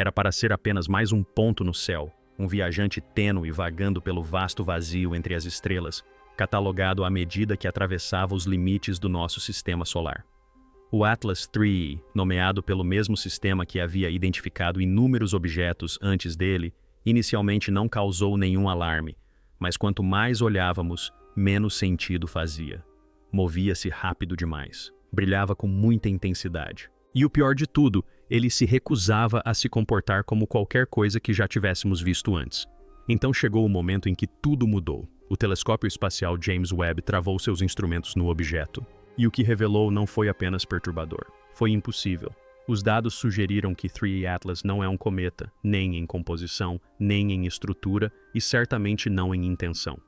Era para ser apenas mais um ponto no céu, um viajante tênue vagando pelo vasto vazio entre as estrelas, catalogado à medida que atravessava os limites do nosso sistema solar. O Atlas III, nomeado pelo mesmo sistema que havia identificado inúmeros objetos antes dele, inicialmente não causou nenhum alarme, mas quanto mais olhávamos, menos sentido fazia. Movia-se rápido demais, brilhava com muita intensidade. E o pior de tudo, ele se recusava a se comportar como qualquer coisa que já tivéssemos visto antes. Então chegou o momento em que tudo mudou. O telescópio espacial James Webb travou seus instrumentos no objeto. E o que revelou não foi apenas perturbador, foi impossível. Os dados sugeriram que 3 Atlas não é um cometa, nem em composição, nem em estrutura e certamente não em intenção.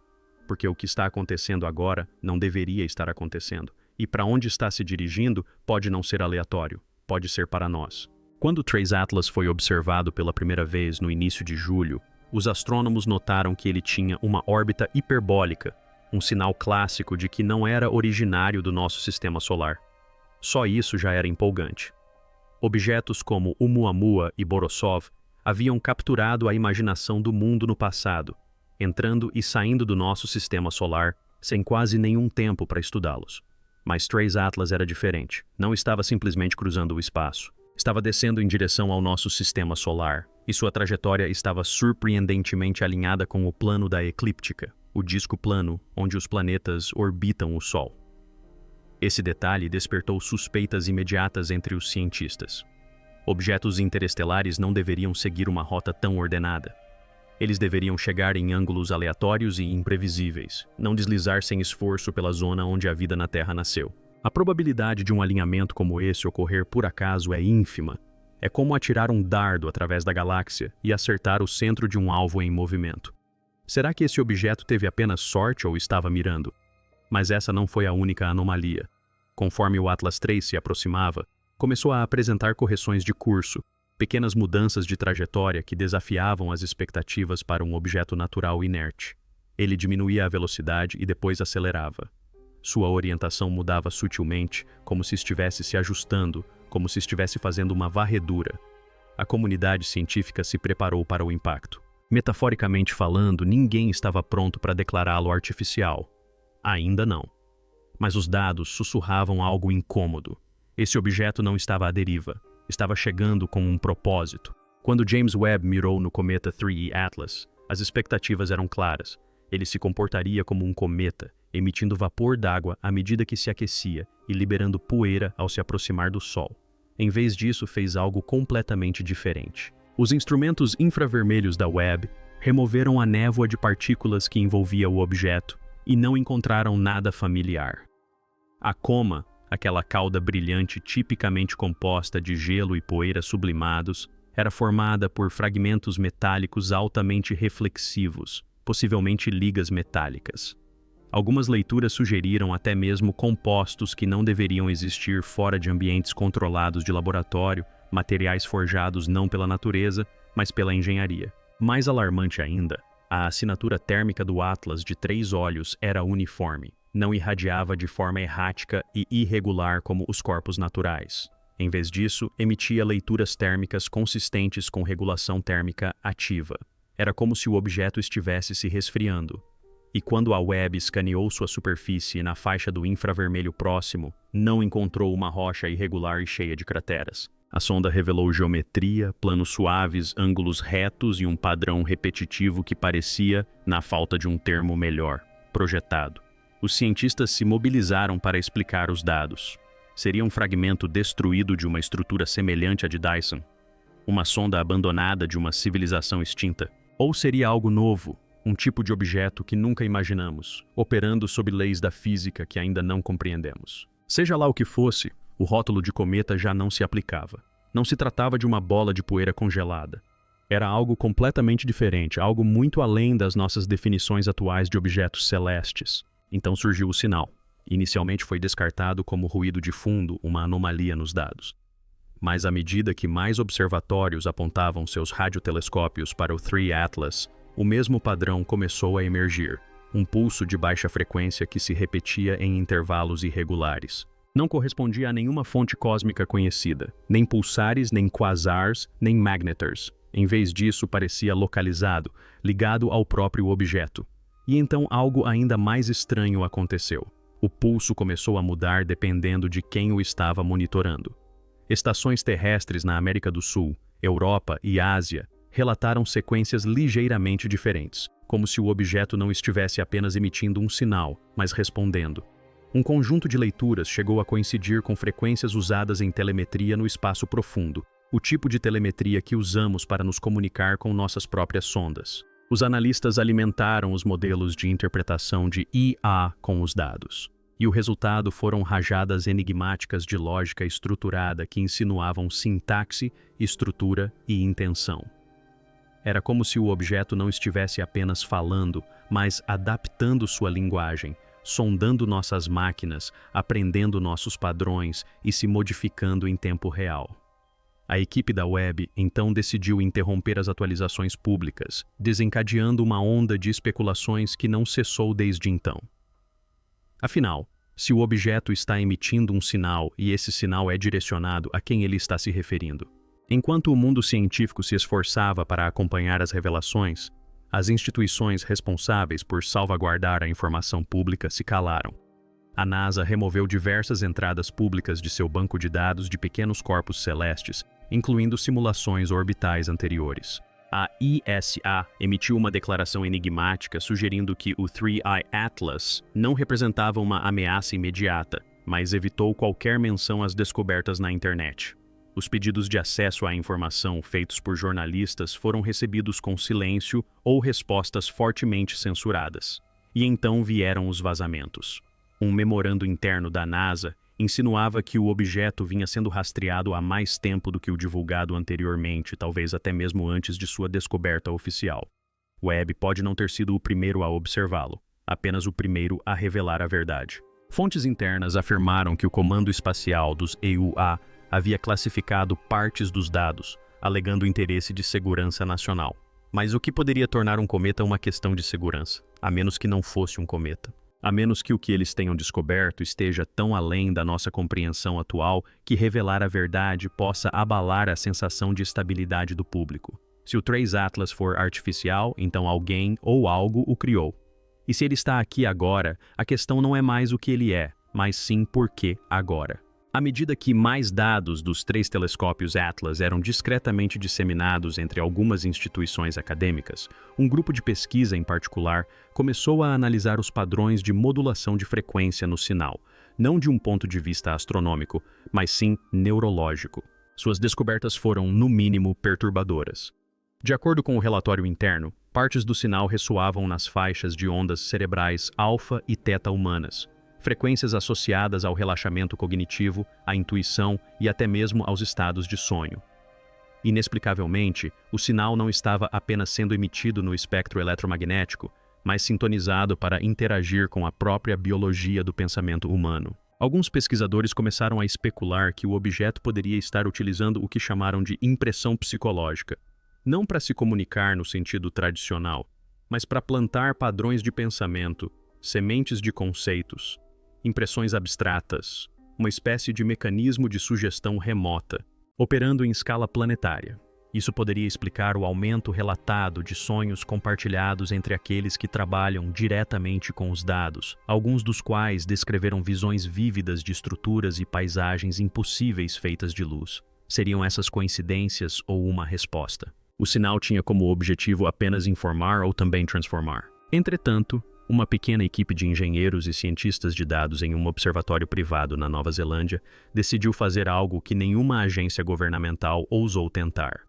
Porque o que está acontecendo agora não deveria estar acontecendo. E para onde está se dirigindo pode não ser aleatório, pode ser para nós. Quando 3 Atlas foi observado pela primeira vez no início de julho, os astrônomos notaram que ele tinha uma órbita hiperbólica, um sinal clássico de que não era originário do nosso sistema solar. Só isso já era empolgante. Objetos como Oumuamua e Borisov haviam capturado a imaginação do mundo no passado, entrando e saindo do nosso sistema solar sem quase nenhum tempo para estudá-los. Mas 3 Atlas era diferente. Não estava simplesmente cruzando o espaço. Estava descendo em direção ao nosso sistema solar, e sua trajetória estava surpreendentemente alinhada com o plano da eclíptica, o disco plano onde os planetas orbitam o Sol. Esse detalhe despertou suspeitas imediatas entre os cientistas. Objetos interestelares não deveriam seguir uma rota tão ordenada. Eles deveriam chegar em ângulos aleatórios e imprevisíveis, não deslizar sem esforço pela zona onde a vida na Terra nasceu. A probabilidade de um alinhamento como esse ocorrer por acaso é ínfima. É como atirar um dardo através da galáxia e acertar o centro de um alvo em movimento. Será que esse objeto teve apenas sorte ou estava mirando? Mas essa não foi a única anomalia. Conforme o Atlas III se aproximava, começou a apresentar correções de curso, pequenas mudanças de trajetória que desafiavam as expectativas para um objeto natural inerte. Ele diminuía a velocidade e depois acelerava. Sua orientação mudava sutilmente, como se estivesse se ajustando, como se estivesse fazendo uma varredura. A comunidade científica se preparou para o impacto. Metaforicamente falando, ninguém estava pronto para declará-lo artificial. Ainda não. Mas os dados sussurravam algo incômodo. Esse objeto não estava à deriva. Estava chegando com um propósito. Quando James Webb mirou no cometa 3 Atlas, as expectativas eram claras. Ele se comportaria como um cometa, emitindo vapor d'água à medida que se aquecia e liberando poeira ao se aproximar do Sol. Em vez disso, fez algo completamente diferente. Os instrumentos infravermelhos da Webb removeram a névoa de partículas que envolvia o objeto e não encontraram nada familiar. A coma, aquela cauda brilhante tipicamente composta de gelo e poeira sublimados, era formada por fragmentos metálicos altamente reflexivos, possivelmente ligas metálicas. Algumas leituras sugeriram até mesmo compostos que não deveriam existir fora de ambientes controlados de laboratório, materiais forjados não pela natureza, mas pela engenharia. Mais alarmante ainda, a assinatura térmica do Atlas de 3 olhos era uniforme, não irradiava de forma errática e irregular como os corpos naturais. Em vez disso, emitia leituras térmicas consistentes com regulação térmica ativa. Era como se o objeto estivesse se resfriando. E quando a Webb escaneou sua superfície na faixa do infravermelho próximo, não encontrou uma rocha irregular e cheia de crateras. A sonda revelou geometria, planos suaves, ângulos retos e um padrão repetitivo que parecia, na falta de um termo melhor, projetado. Os cientistas se mobilizaram para explicar os dados. Seria um fragmento destruído de uma estrutura semelhante à de Dyson? Uma sonda abandonada de uma civilização extinta? Ou seria algo novo, um tipo de objeto que nunca imaginamos, operando sob leis da física que ainda não compreendemos? Seja lá o que fosse, o rótulo de cometa já não se aplicava. Não se tratava de uma bola de poeira congelada. Era algo completamente diferente, algo muito além das nossas definições atuais de objetos celestes. Então surgiu o sinal. Inicialmente foi descartado como ruído de fundo, uma anomalia nos dados. Mas à medida que mais observatórios apontavam seus radiotelescópios para o 3 Atlas, o mesmo padrão começou a emergir, um pulso de baixa frequência que se repetia em intervalos irregulares. Não correspondia a nenhuma fonte cósmica conhecida, nem pulsares, nem quasars, nem magnetars. Em vez disso, parecia localizado, ligado ao próprio objeto. E então algo ainda mais estranho aconteceu. O pulso começou a mudar dependendo de quem o estava monitorando. Estações terrestres na América do Sul, Europa e Ásia relataram sequências ligeiramente diferentes, como se o objeto não estivesse apenas emitindo um sinal, mas respondendo. Um conjunto de leituras chegou a coincidir com frequências usadas em telemetria no espaço profundo, o tipo de telemetria que usamos para nos comunicar com nossas próprias sondas. Os analistas alimentaram os modelos de interpretação de IA com os dados, e o resultado foram rajadas enigmáticas de lógica estruturada que insinuavam sintaxe, estrutura e intenção. Era como se o objeto não estivesse apenas falando, mas adaptando sua linguagem, sondando nossas máquinas, aprendendo nossos padrões e se modificando em tempo real. A equipe da Webb então decidiu interromper as atualizações públicas, desencadeando uma onda de especulações que não cessou desde então. Afinal, se o objeto está emitindo um sinal e esse sinal é direcionado a quem ele está se referindo? Enquanto o mundo científico se esforçava para acompanhar as revelações, as instituições responsáveis por salvaguardar a informação pública se calaram. A NASA removeu diversas entradas públicas de seu banco de dados de pequenos corpos celestes, incluindo simulações orbitais anteriores. A ESA emitiu uma declaração enigmática sugerindo que o 3I Atlas não representava uma ameaça imediata, mas evitou qualquer menção às descobertas na internet. Os pedidos de acesso à informação feitos por jornalistas foram recebidos com silêncio ou respostas fortemente censuradas. E então vieram os vazamentos. Um memorando interno da NASA insinuava que o objeto vinha sendo rastreado há mais tempo do que o divulgado anteriormente, talvez até mesmo antes de sua descoberta oficial. Webb pode não ter sido o primeiro a observá-lo, apenas o primeiro a revelar a verdade. Fontes internas afirmaram que o Comando Espacial dos EUA havia classificado partes dos dados, alegando interesse de segurança nacional. Mas o que poderia tornar um cometa uma questão de segurança, a menos que não fosse um cometa? A menos que o que eles tenham descoberto esteja tão além da nossa compreensão atual que revelar a verdade possa abalar a sensação de estabilidade do público. Se o 3 Atlas for artificial, então alguém ou algo o criou. E se ele está aqui agora, a questão não é mais o que ele é, mas sim por que agora. À medida que mais dados dos 3 telescópios Atlas eram discretamente disseminados entre algumas instituições acadêmicas, um grupo de pesquisa em particular começou a analisar os padrões de modulação de frequência no sinal, não de um ponto de vista astronômico, mas sim neurológico. Suas descobertas foram, no mínimo, perturbadoras. De acordo com o relatório interno, partes do sinal ressoavam nas faixas de ondas cerebrais alfa e teta humanas, frequências associadas ao relaxamento cognitivo, à intuição e até mesmo aos estados de sonho. Inexplicavelmente, o sinal não estava apenas sendo emitido no espectro eletromagnético, mas sintonizado para interagir com a própria biologia do pensamento humano. Alguns pesquisadores começaram a especular que o objeto poderia estar utilizando o que chamaram de impressão psicológica, não para se comunicar no sentido tradicional, mas para plantar padrões de pensamento, sementes de conceitos, impressões abstratas, uma espécie de mecanismo de sugestão remota, operando em escala planetária. Isso poderia explicar o aumento relatado de sonhos compartilhados entre aqueles que trabalham diretamente com os dados, alguns dos quais descreveram visões vívidas de estruturas e paisagens impossíveis feitas de luz. Seriam essas coincidências ou uma resposta? O sinal tinha como objetivo apenas informar ou também transformar. Entretanto, uma pequena equipe de engenheiros e cientistas de dados em um observatório privado na Nova Zelândia decidiu fazer algo que nenhuma agência governamental ousou tentar.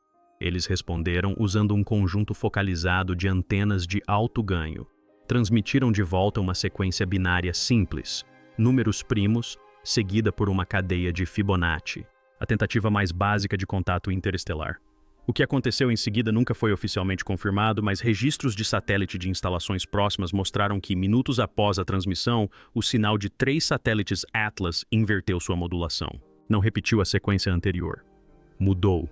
Eles responderam usando um conjunto focalizado de antenas de alto ganho. Transmitiram de volta uma sequência binária simples, números primos, seguida por uma cadeia de Fibonacci, a tentativa mais básica de contato interestelar. O que aconteceu em seguida nunca foi oficialmente confirmado, mas registros de satélite de instalações próximas mostraram que, minutos após a transmissão, o sinal de 3 satélites Atlas inverteu sua modulação. Não repetiu a sequência anterior. Mudou.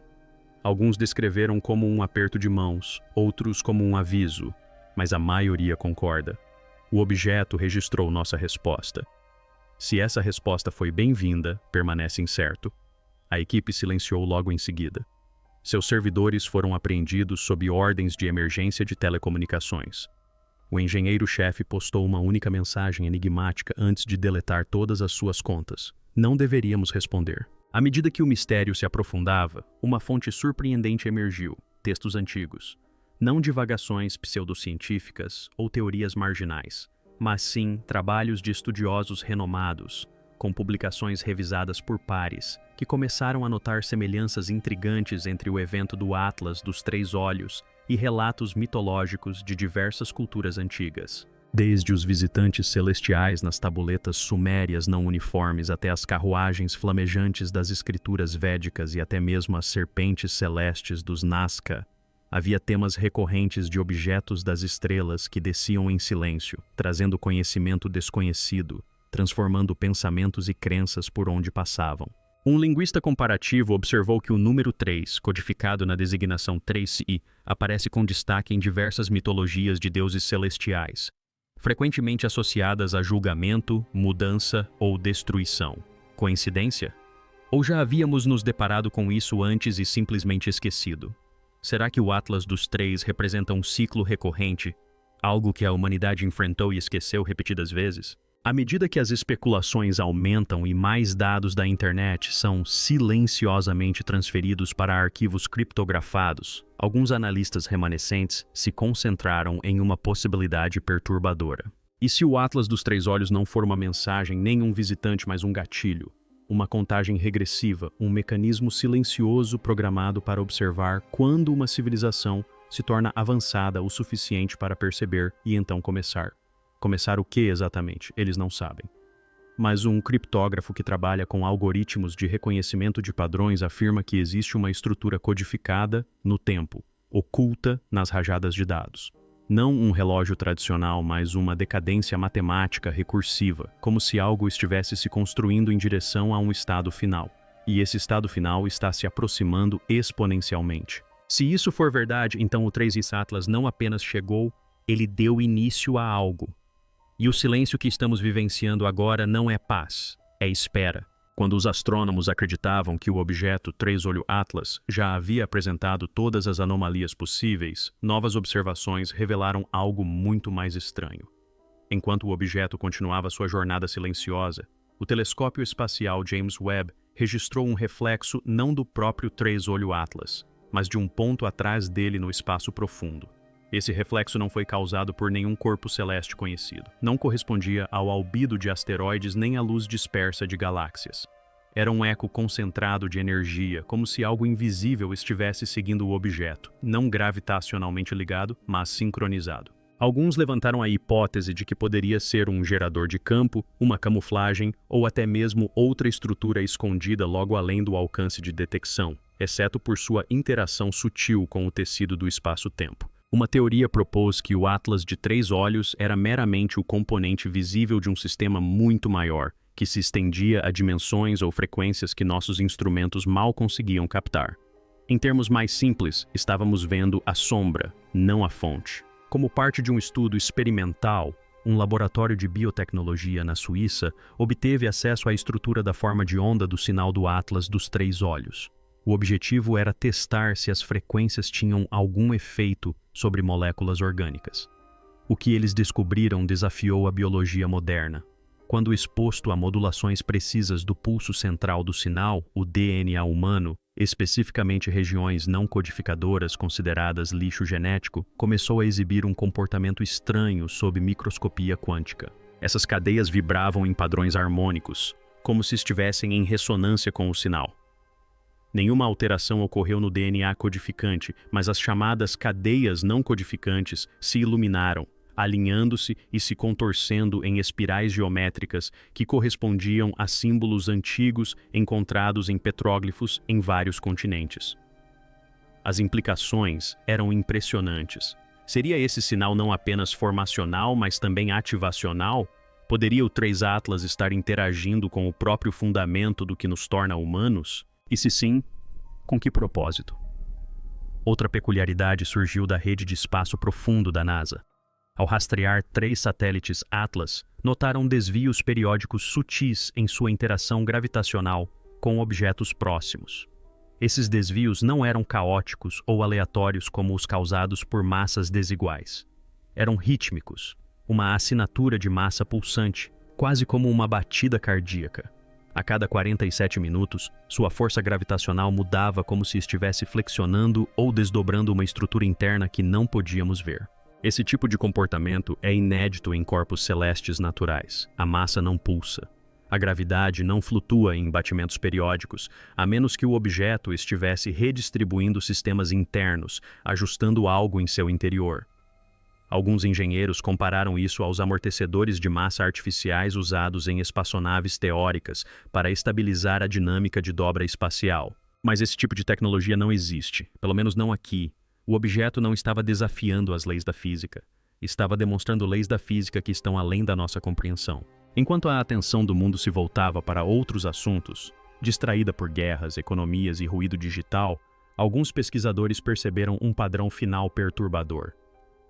Alguns descreveram como um aperto de mãos, outros como um aviso, mas a maioria concorda. O objeto registrou nossa resposta. Se essa resposta foi bem-vinda, permanece incerto. A equipe silenciou logo em seguida. Seus servidores foram apreendidos sob ordens de emergência de telecomunicações. O engenheiro-chefe postou uma única mensagem enigmática antes de deletar todas as suas contas. Não deveríamos responder. À medida que o mistério se aprofundava, uma fonte surpreendente emergiu: textos antigos. Não divagações pseudocientíficas ou teorias marginais, mas sim trabalhos de estudiosos renomados, com publicações revisadas por pares, que começaram a notar semelhanças intrigantes entre o evento do Atlas dos Três Olhos e relatos mitológicos de diversas culturas antigas. Desde os visitantes celestiais nas tabuletas sumérias não uniformes até as carruagens flamejantes das escrituras védicas e até mesmo as serpentes celestes dos Nazca, havia temas recorrentes de objetos das estrelas que desciam em silêncio, trazendo conhecimento desconhecido, transformando pensamentos e crenças por onde passavam. Um linguista comparativo observou que o número 3, codificado na designação 3i, aparece com destaque em diversas mitologias de deuses celestiais, frequentemente associadas a julgamento, mudança ou destruição. Coincidência? Ou já havíamos nos deparado com isso antes e simplesmente esquecido? Será que o Atlas dos Três representa um ciclo recorrente, algo que a humanidade enfrentou e esqueceu repetidas vezes? À medida que as especulações aumentam e mais dados da internet são silenciosamente transferidos para arquivos criptografados, alguns analistas remanescentes se concentraram em uma possibilidade perturbadora. E se o Atlas dos Três Olhos não for uma mensagem, nem um visitante, mas um gatilho? Uma contagem regressiva, um mecanismo silencioso programado para observar quando uma civilização se torna avançada o suficiente para perceber e então começar. Começar o que exatamente? Eles não sabem. Mas um criptógrafo que trabalha com algoritmos de reconhecimento de padrões afirma que existe uma estrutura codificada no tempo, oculta nas rajadas de dados. Não um relógio tradicional, mas uma decadência matemática recursiva, como se algo estivesse se construindo em direção a um estado final. E esse estado final está se aproximando exponencialmente. Se isso for verdade, então o 3i Atlas não apenas chegou, ele deu início a algo. E o silêncio que estamos vivenciando agora não é paz, é espera. Quando os astrônomos acreditavam que o objeto Três-Olho Atlas já havia apresentado todas as anomalias possíveis, novas observações revelaram algo muito mais estranho. Enquanto o objeto continuava sua jornada silenciosa, o telescópio espacial James Webb registrou um reflexo não do próprio Três-Olho Atlas, mas de um ponto atrás dele no espaço profundo. Esse reflexo não foi causado por nenhum corpo celeste conhecido. Não correspondia ao albedo de asteroides nem à luz dispersa de galáxias. Era um eco concentrado de energia, como se algo invisível estivesse seguindo o objeto, não gravitacionalmente ligado, mas sincronizado. Alguns levantaram a hipótese de que poderia ser um gerador de campo, uma camuflagem ou até mesmo outra estrutura escondida logo além do alcance de detecção, exceto por sua interação sutil com o tecido do espaço-tempo. Uma teoria propôs que o Atlas de Três Olhos era meramente o componente visível de um sistema muito maior, que se estendia a dimensões ou frequências que nossos instrumentos mal conseguiam captar. Em termos mais simples, estávamos vendo a sombra, não a fonte. Como parte de um estudo experimental, um laboratório de biotecnologia na Suíça obteve acesso à estrutura da forma de onda do sinal do Atlas dos Três Olhos. O objetivo era testar se as frequências tinham algum efeito sobre moléculas orgânicas. O que eles descobriram desafiou a biologia moderna. Quando exposto a modulações precisas do pulso central do sinal, o DNA humano, especificamente regiões não codificadoras consideradas lixo genético, começou a exibir um comportamento estranho sob microscopia quântica. Essas cadeias vibravam em padrões harmônicos, como se estivessem em ressonância com o sinal. Nenhuma alteração ocorreu no DNA codificante, mas as chamadas cadeias não codificantes se iluminaram, alinhando-se e se contorcendo em espirais geométricas que correspondiam a símbolos antigos encontrados em petróglifos em vários continentes. As implicações eram impressionantes. Seria esse sinal não apenas formacional, mas também ativacional? Poderia o 3 Atlas estar interagindo com o próprio fundamento do que nos torna humanos? E se sim, com que propósito? Outra peculiaridade surgiu da rede de espaço profundo da NASA. Ao rastrear 3 satélites Atlas, notaram desvios periódicos sutis em sua interação gravitacional com objetos próximos. Esses desvios não eram caóticos ou aleatórios como os causados por massas desiguais. Eram rítmicos, uma assinatura de massa pulsante, quase como uma batida cardíaca. A cada 47 minutos, sua força gravitacional mudava como se estivesse flexionando ou desdobrando uma estrutura interna que não podíamos ver. Esse tipo de comportamento é inédito em corpos celestes naturais. A massa não pulsa. A gravidade não flutua em batimentos periódicos, a menos que o objeto estivesse redistribuindo sistemas internos, ajustando algo em seu interior. Alguns engenheiros compararam isso aos amortecedores de massa artificiais usados em espaçonaves teóricas para estabilizar a dinâmica de dobra espacial. Mas esse tipo de tecnologia não existe, pelo menos não aqui. O objeto não estava desafiando as leis da física. Estava demonstrando leis da física que estão além da nossa compreensão. Enquanto a atenção do mundo se voltava para outros assuntos, distraída por guerras, economias e ruído digital, alguns pesquisadores perceberam um padrão final perturbador.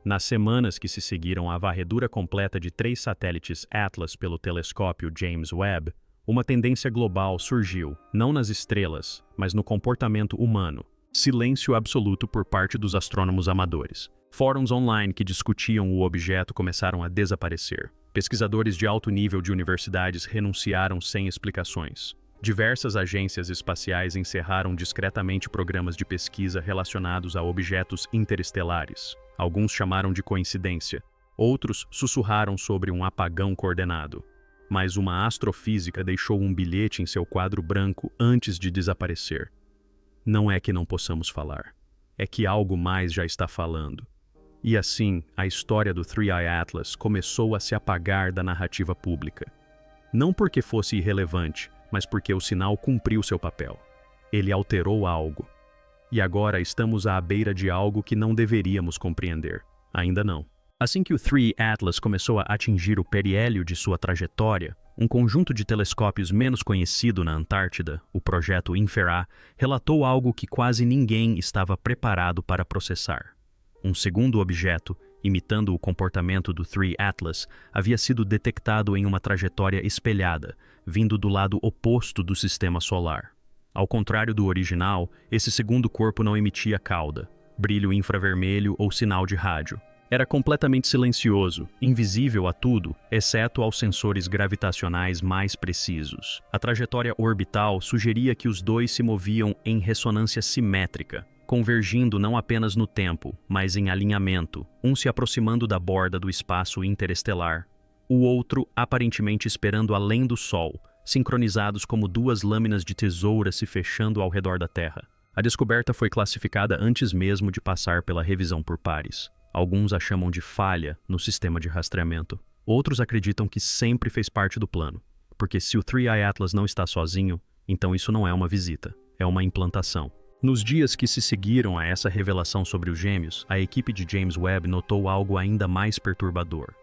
Nas semanas que se seguiram à varredura completa de 3 satélites Atlas pelo telescópio James Webb, uma tendência global surgiu, não nas estrelas, mas no comportamento humano. Silêncio absoluto por parte dos astrônomos amadores. Fóruns online que discutiam o objeto começaram a desaparecer. Pesquisadores de alto nível de universidades renunciaram sem explicações. Diversas agências espaciais encerraram discretamente programas de pesquisa relacionados a objetos interestelares. Alguns chamaram de coincidência, outros sussurraram sobre um apagão coordenado. Mas uma astrofísica deixou um bilhete em seu quadro branco antes de desaparecer. Não é que não possamos falar, é que algo mais já está falando. E assim, a história do 3i Atlas começou a se apagar da narrativa pública. Não porque fosse irrelevante, mas porque o sinal cumpriu seu papel. Ele alterou algo. E agora estamos à beira de algo que não deveríamos compreender. Ainda não. Assim que o 3i Atlas começou a atingir o periélio de sua trajetória, um conjunto de telescópios menos conhecido na Antártida, o projeto Infera, relatou algo que quase ninguém estava preparado para processar. Um segundo objeto, imitando o comportamento do 3i Atlas, havia sido detectado em uma trajetória espelhada, vindo do lado oposto do sistema solar. Ao contrário do original, esse segundo corpo não emitia cauda, brilho infravermelho ou sinal de rádio. Era completamente silencioso, invisível a tudo, exceto aos sensores gravitacionais mais precisos. A trajetória orbital sugeria que os dois se moviam em ressonância simétrica, convergindo não apenas no tempo, mas em alinhamento, um se aproximando da borda do espaço interestelar, o outro aparentemente esperando além do Sol, sincronizados como 2 lâminas de tesoura se fechando ao redor da Terra. A descoberta foi classificada antes mesmo de passar pela revisão por pares. Alguns a chamam de falha no sistema de rastreamento. Outros acreditam que sempre fez parte do plano, porque se o 3i Atlas não está sozinho, então isso não é uma visita, é uma implantação. Nos dias que se seguiram a essa revelação sobre os gêmeos, a equipe de James Webb notou algo ainda mais perturbador.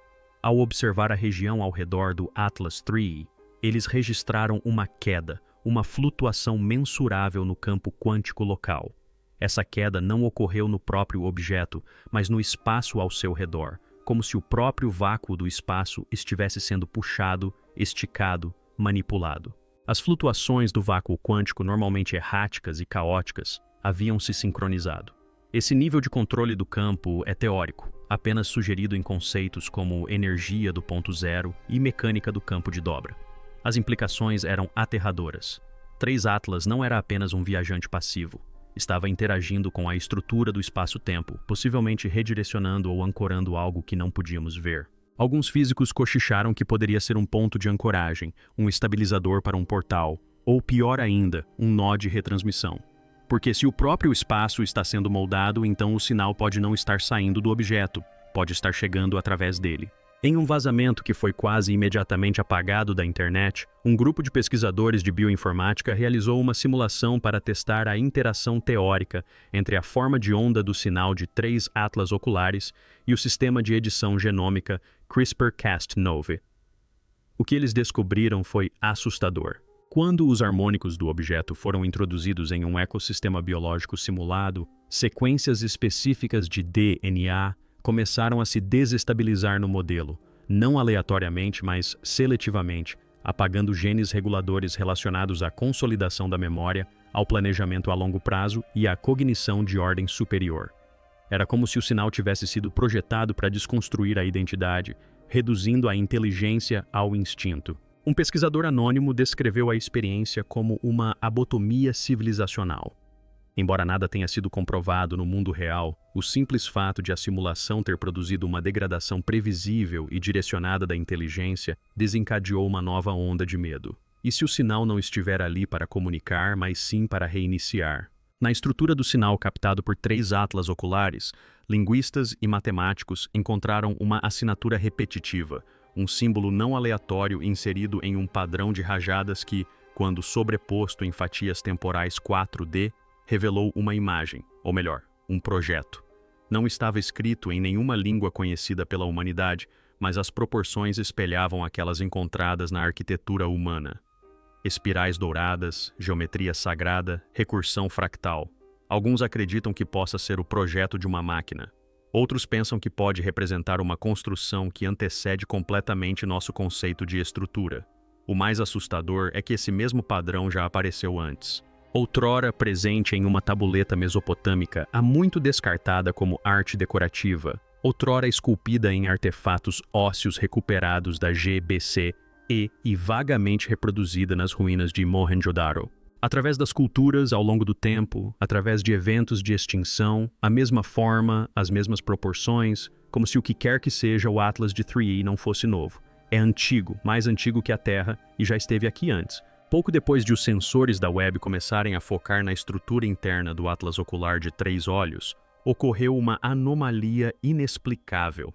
Ao observar a região ao redor do Atlas III, eles registraram uma queda, uma flutuação mensurável no campo quântico local. Essa queda não ocorreu no próprio objeto, mas no espaço ao seu redor, como se o próprio vácuo do espaço estivesse sendo puxado, esticado, manipulado. As flutuações do vácuo quântico, normalmente erráticas e caóticas, haviam se sincronizado. Esse nível de controle do campo é teórico, apenas sugerido em conceitos como energia do ponto zero e mecânica do campo de dobra. As implicações eram aterradoras. 3 Atlas não era apenas um viajante passivo. Estava interagindo com a estrutura do espaço-tempo, possivelmente redirecionando ou ancorando algo que não podíamos ver. Alguns físicos cochicharam que poderia ser um ponto de ancoragem, um estabilizador para um portal, ou pior ainda, um nó de retransmissão. Porque se o próprio espaço está sendo moldado, então o sinal pode não estar saindo do objeto, pode estar chegando através dele. Em um vazamento que foi quase imediatamente apagado da internet, um grupo de pesquisadores de bioinformática realizou uma simulação para testar a interação teórica entre a forma de onda do sinal de 3 Atlas oculares e o sistema de edição genômica CRISPR-Cas9. O que eles descobriram foi assustador. Quando os harmônicos do objeto foram introduzidos em um ecossistema biológico simulado, sequências específicas de DNA começaram a se desestabilizar no modelo, não aleatoriamente, mas seletivamente, apagando genes reguladores relacionados à consolidação da memória, ao planejamento a longo prazo e à cognição de ordem superior. Era como se o sinal tivesse sido projetado para desconstruir a identidade, reduzindo a inteligência ao instinto. Um pesquisador anônimo descreveu a experiência como uma abotomia civilizacional. Embora nada tenha sido comprovado no mundo real, o simples fato de a simulação ter produzido uma degradação previsível e direcionada da inteligência desencadeou uma nova onda de medo. E se o sinal não estiver ali para comunicar, mas sim para reiniciar? Na estrutura do sinal captado por 3 atlas oculares, linguistas e matemáticos encontraram uma assinatura repetitiva, um símbolo não aleatório inserido em um padrão de rajadas que, quando sobreposto em fatias temporais 4D, revelou uma imagem, ou melhor, um projeto. Não estava escrito em nenhuma língua conhecida pela humanidade, mas as proporções espelhavam aquelas encontradas na arquitetura humana. Espirais douradas, geometria sagrada, recursão fractal. Alguns acreditam que possa ser o projeto de uma máquina. Outros pensam que pode representar uma construção que antecede completamente nosso conceito de estrutura. O mais assustador é que esse mesmo padrão já apareceu antes. Outrora presente em uma tabuleta mesopotâmica, há muito descartada como arte decorativa, outrora esculpida em artefatos ósseos recuperados da GBC e vagamente reproduzida nas ruínas de Mohenjo-Daro. Através das culturas, ao longo do tempo, através de eventos de extinção, a mesma forma, as mesmas proporções, como se o que quer que seja o Atlas de 3E não fosse novo. É antigo, mais antigo que a Terra, e já esteve aqui antes. Pouco depois de os sensores da web começarem a focar na estrutura interna do Atlas ocular de 3 olhos, ocorreu uma anomalia inexplicável.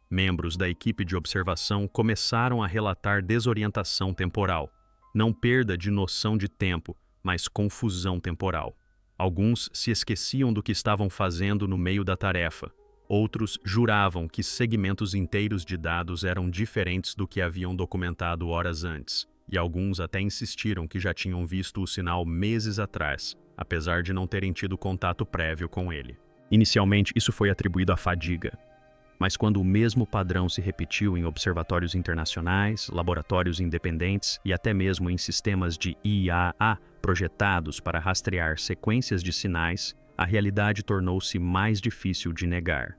Membros da equipe de observação começaram a relatar desorientação temporal, não perda de noção de tempo, mas confusão temporal. Alguns se esqueciam do que estavam fazendo no meio da tarefa. Outros juravam que segmentos inteiros de dados eram diferentes do que haviam documentado horas antes. E alguns até insistiram que já tinham visto o sinal meses atrás, apesar de não terem tido contato prévio com ele. Inicialmente, isso foi atribuído à fadiga. Mas quando o mesmo padrão se repetiu em observatórios internacionais, laboratórios independentes e até mesmo em sistemas de IAA projetados para rastrear sequências de sinais, a realidade tornou-se mais difícil de negar.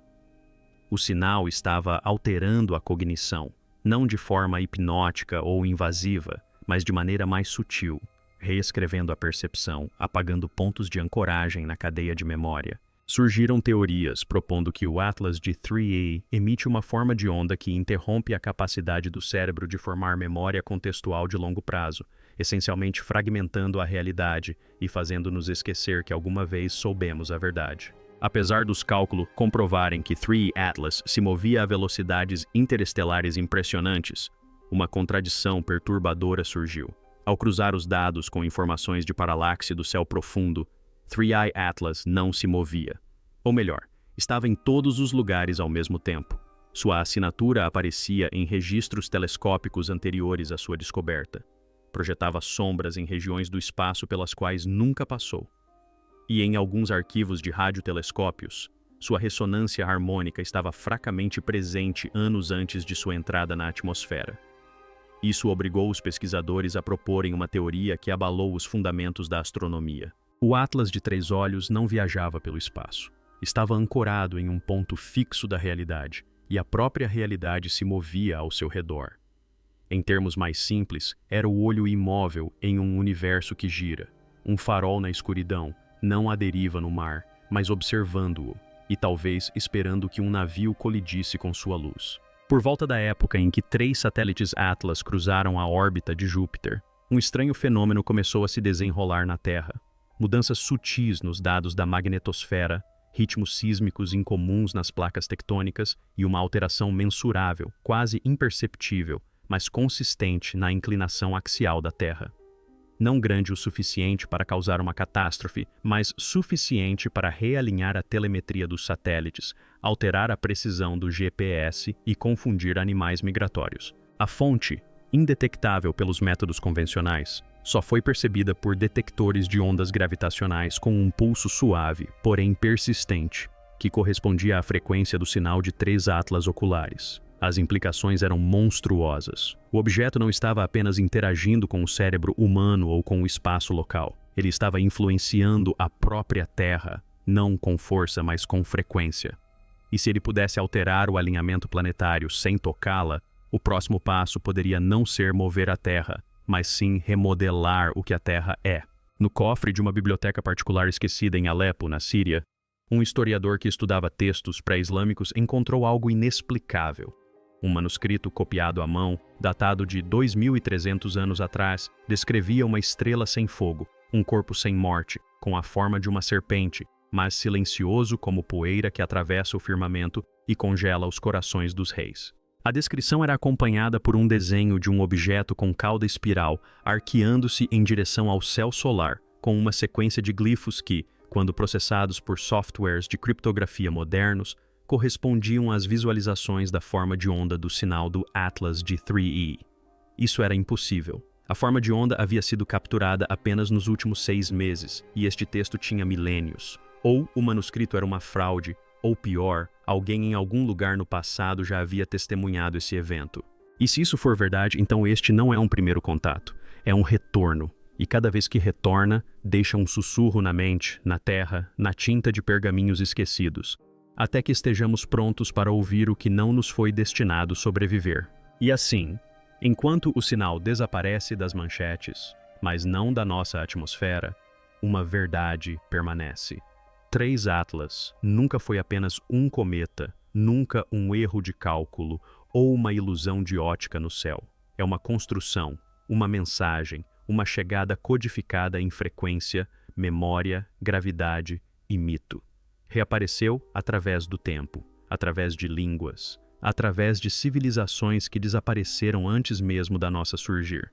O sinal estava alterando a cognição, não de forma hipnótica ou invasiva, mas de maneira mais sutil, reescrevendo a percepção, apagando pontos de ancoragem na cadeia de memória. Surgiram teorias propondo que o Atlas de 3A emite uma forma de onda que interrompe a capacidade do cérebro de formar memória contextual de longo prazo, essencialmente fragmentando a realidade e fazendo-nos esquecer que alguma vez soubemos a verdade. Apesar dos cálculos comprovarem que 3 Atlas se movia a velocidades interestelares impressionantes, uma contradição perturbadora surgiu. Ao cruzar os dados com informações de paralaxe do céu profundo, 3i Atlas não se movia. Ou melhor, estava em todos os lugares ao mesmo tempo. Sua assinatura aparecia em registros telescópicos anteriores à sua descoberta. Projetava sombras em regiões do espaço pelas quais nunca passou. E em alguns arquivos de radiotelescópios, sua ressonância harmônica estava fracamente presente anos antes de sua entrada na atmosfera. Isso obrigou os pesquisadores a proporem uma teoria que abalou os fundamentos da astronomia. O Atlas de 3 olhos não viajava pelo espaço. Estava ancorado em um ponto fixo da realidade, e a própria realidade se movia ao seu redor. Em termos mais simples, era o olho imóvel em um universo que gira, um farol na escuridão, não à deriva no mar, mas observando-o, e talvez esperando que um navio colidisse com sua luz. Por volta da época em que 3 satélites Atlas cruzaram a órbita de Júpiter, um estranho fenômeno começou a se desenrolar na Terra. Mudanças sutis nos dados da magnetosfera, ritmos sísmicos incomuns nas placas tectônicas e uma alteração mensurável, quase imperceptível, mas consistente na inclinação axial da Terra. Não grande o suficiente para causar uma catástrofe, mas suficiente para realinhar a telemetria dos satélites, alterar a precisão do GPS e confundir animais migratórios. A fonte, indetectável pelos métodos convencionais, só foi percebida por detectores de ondas gravitacionais com um pulso suave, porém persistente. que correspondia à frequência do sinal de 3 atlas oculares. As implicações eram monstruosas. O objeto não estava apenas interagindo com o cérebro humano ou com o espaço local. Ele estava influenciando a própria Terra, não com força, mas com frequência. E se ele pudesse alterar o alinhamento planetário sem tocá-la, o próximo passo poderia não ser mover a Terra, mas sim remodelar o que a Terra é. No cofre de uma biblioteca particular esquecida em Alepo, na Síria, um historiador que estudava textos pré-islâmicos encontrou algo inexplicável. Um manuscrito copiado à mão, datado de 2.300 anos atrás, descrevia uma estrela sem fogo, um corpo sem morte, com a forma de uma serpente, mas silencioso como poeira que atravessa o firmamento e congela os corações dos reis. A descrição era acompanhada por um desenho de um objeto com cauda espiral, arqueando-se em direção ao céu solar, com uma sequência de glifos que, quando processados por softwares de criptografia modernos, correspondiam às visualizações da forma de onda do sinal do Atlas de 3E. Isso era impossível. A forma de onda havia sido capturada apenas nos últimos 6 meses, e este texto tinha milênios. Ou o manuscrito era uma fraude, ou pior, alguém em algum lugar no passado já havia testemunhado esse evento. E se isso for verdade, então este não é um primeiro contato, é um retorno. E cada vez que retorna, deixa um sussurro na mente, na terra, na tinta de pergaminhos esquecidos, até que estejamos prontos para ouvir o que não nos foi destinado sobreviver. E assim, enquanto o sinal desaparece das manchetes, mas não da nossa atmosfera, uma verdade permanece. 3 Atlas nunca foi apenas um cometa, nunca um erro de cálculo ou uma ilusão de ótica no céu. É uma construção, uma mensagem, uma chegada codificada em frequência, memória, gravidade e mito. Reapareceu através do tempo, através de línguas, através de civilizações que desapareceram antes mesmo da nossa surgir.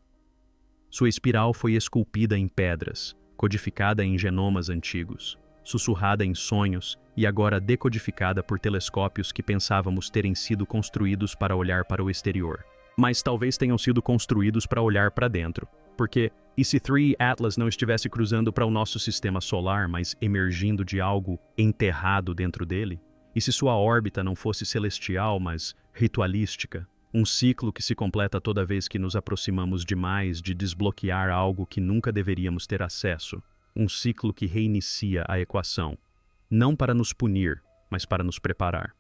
Sua espiral foi esculpida em pedras, codificada em genomas antigos, sussurrada em sonhos e agora decodificada por telescópios que pensávamos terem sido construídos para olhar para o exterior. Mas talvez tenham sido construídos para olhar para dentro. Porque, e se 3 Atlas não estivesse cruzando para o nosso sistema solar, mas emergindo de algo enterrado dentro dele? E se sua órbita não fosse celestial, mas ritualística? Um ciclo que se completa toda vez que nos aproximamos demais de desbloquear algo que nunca deveríamos ter acesso? Um ciclo que reinicia a equação, não para nos punir, mas para nos preparar.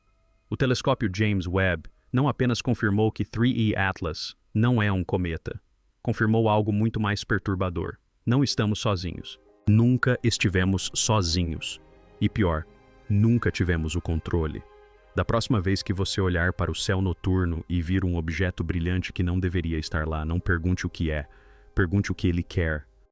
O telescópio James Webb não apenas confirmou que 3E Atlas não é um cometa, confirmou algo muito mais perturbador. Não estamos sozinhos. Nunca estivemos sozinhos. E pior, nunca tivemos o controle. Da próxima vez que você olhar para o céu noturno e vir um objeto brilhante que não deveria estar lá, não pergunte o que é, pergunte o que ele quer.